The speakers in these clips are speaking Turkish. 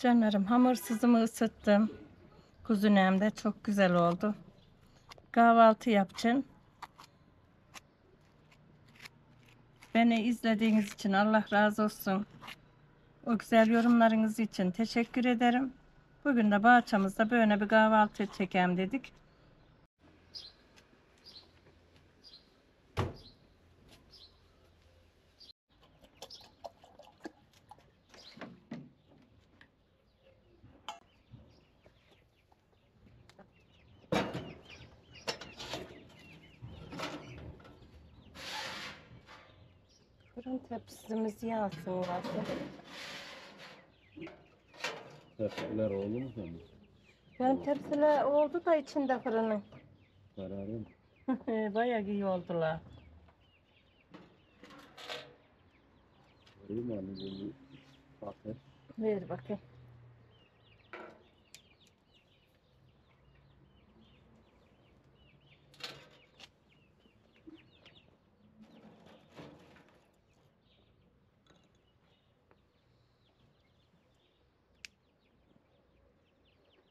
Canlarım, hamursuzumu ısıttım. Kuzunem de çok güzel oldu. Kahvaltı yapacağım. Beni izlediğiniz için Allah razı olsun. O güzel yorumlarınız için teşekkür ederim. Bugün de bahçemizde böyle bir kahvaltı çekelim dedik. Fırın tepsimiz yansın varsa. Tepsiler oldu mu senin? Ben tepsiler oldu da içinde fırının. Kararı mı? Bayağı iyi oldular. Vereyim mi anne bunu? Bakın. Ver bakayım.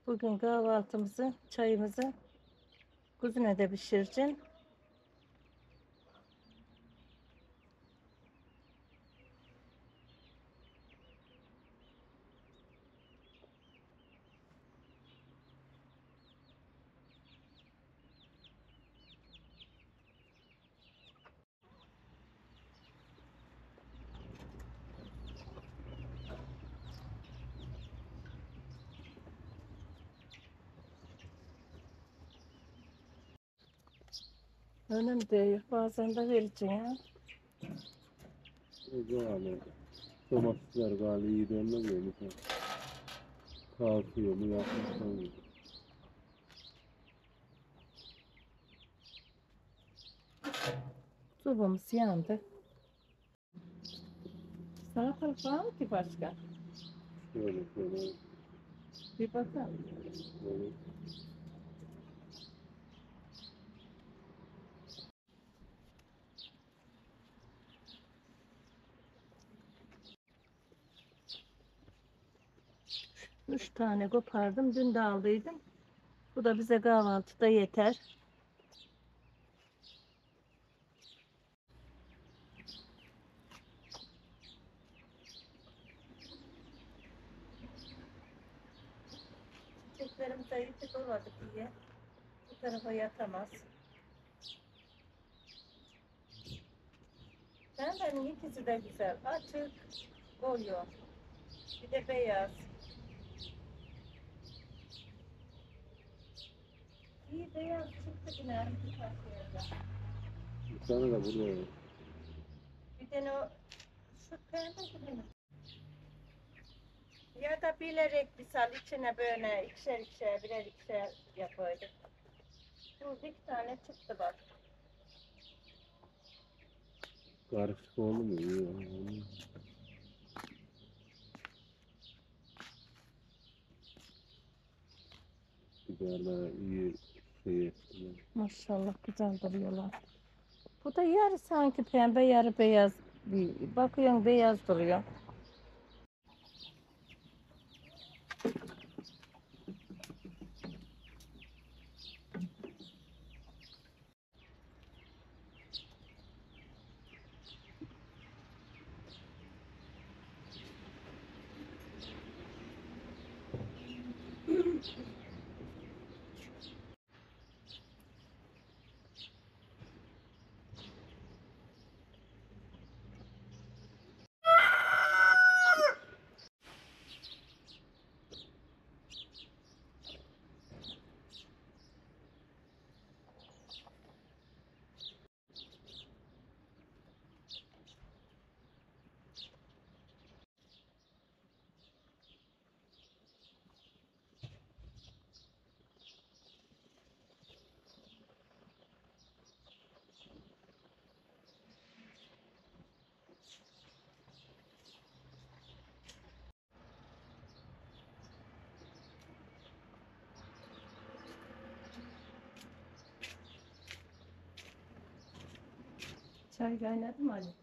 Bugün kahvaltımızı, çayımızı kuzine pişireceğim. Önemli değil. Bazen de vereceğim. Yani domatesler galiba iyi dönmez ya. Mesela kalkıyor mu yapmışsan gibi. Sobamız yandı. Salatalık var mı ki başka? Şöyle. Bir bakalım. Böyle. 3 tane kopardım. Dün de aldıydım. Bu da bize kahvaltıda yeter. Çiçeklerim zayıfı doladı diye. Bu tarafa yatamaz. Benim ikisi de güzel. Açık, koyu. Bir de beyaz. İyi beyaz çıktı yine. Birkaç yerde. Bir tane de burada var. Bir tane o şu pembe gibi. Ya da bilerek misal içine böyle ikişer birer ikişer yapaydık. Bu bir tane çıktı bak. Karışık oldu mu? İyi oldu. Biberler iyi şey ettiler. Maşallah güzel duruyorlar. Bu da yarı sanki pembe yarı beyaz. Bir bakıyorsun beyaz duruyor. Çay kaynadı mı Ali?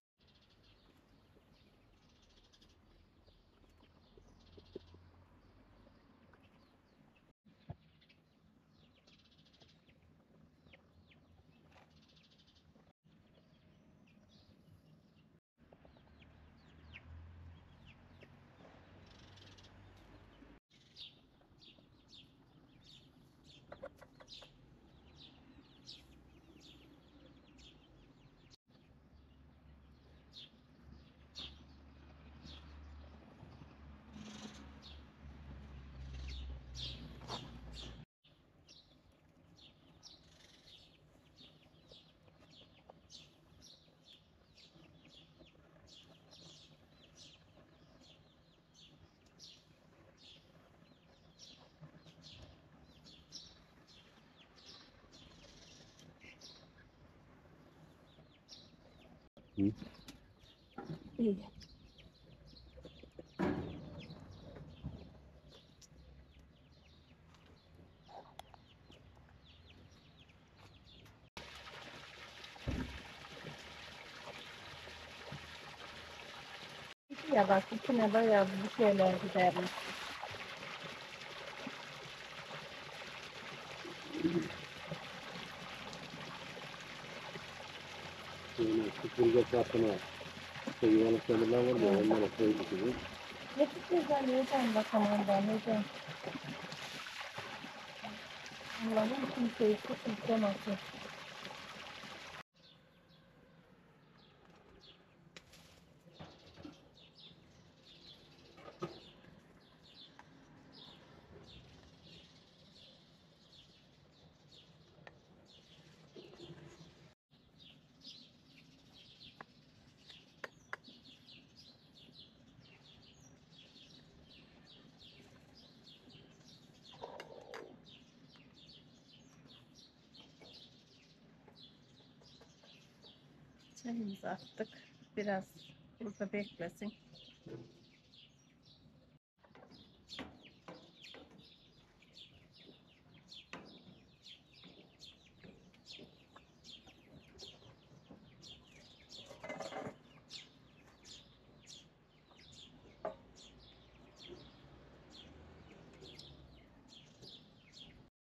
Hı? İyi. Ya bak içine bayağı bir şeyler gidermiş. Şöyle süpürge sapına işte yuvarlak demirler var ya onlara koyduk gibi. Ne güzel yiyeceğim bakalım ondan yiyeceğim. Allah'ım kimseyi sıkıntı. Çayımızı attık. Biraz burada beklesin.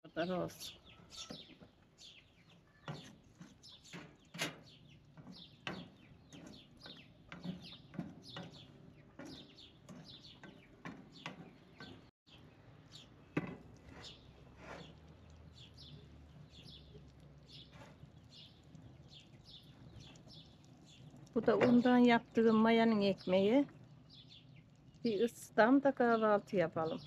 Bu kadar olsun. Bu da undan yaptığım mayanın ekmeği. Bir ısıtam da kahvaltı yapalım.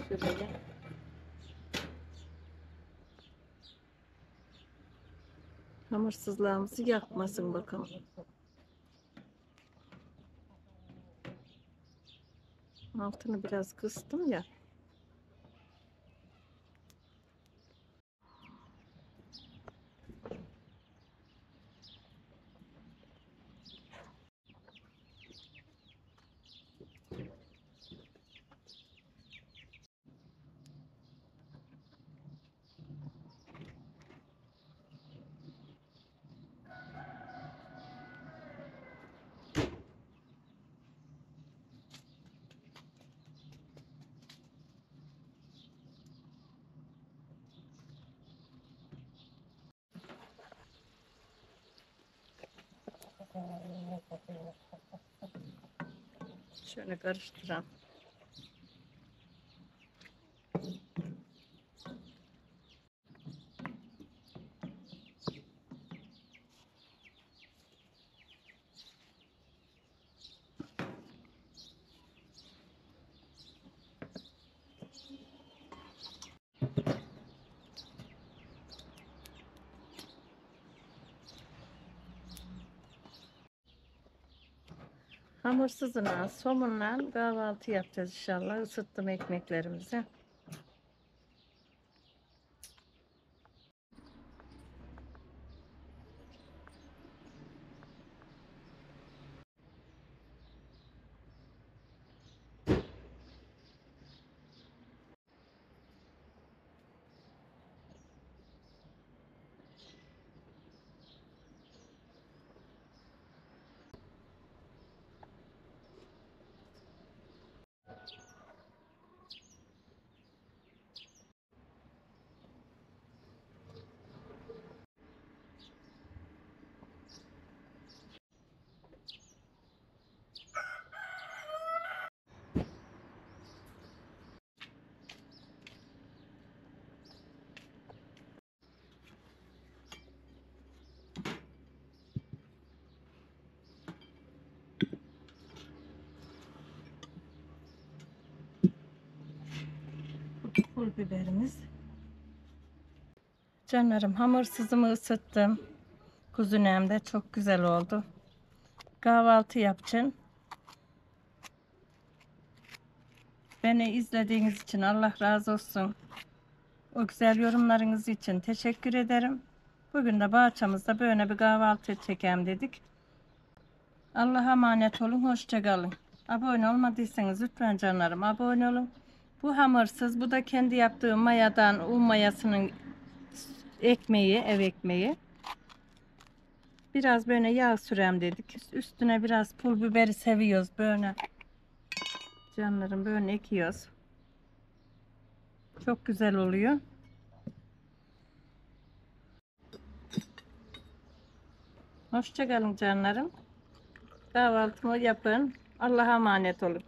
Şöyle. Hamursuzluğumuzu yakmasın bakalım. Altını biraz kıstım ya. Şöyle karıştıralım. Hamursuzuna, somunla kahvaltı yapacağız inşallah. Isıttım ekmeklerimizi. pul biberimiz. Canlarım, hamursuzumu ısıttım. Kuzunem de çok güzel oldu. Kahvaltı yapacağım. Beni izlediğiniz için Allah razı olsun. O güzel yorumlarınız için teşekkür ederim. Bugün de bahçemizde böyle bir kahvaltı çekeyim dedik. Allah'a emanet olun. Hoşça kalın. Abone olmadıysanız lütfen canlarım abone olun. Bu hamursuz. Bu da kendi yaptığım mayadan, un mayasının ekmeği, ev ekmeği. Biraz böyle yağ sürem dedik. Üstüne biraz pul biberi seviyoruz böyle. Canlarım böyle ekiyoruz. Çok güzel oluyor. Hoşça kalın canlarım. Kahvaltımı yapın. Allah'a emanet olun.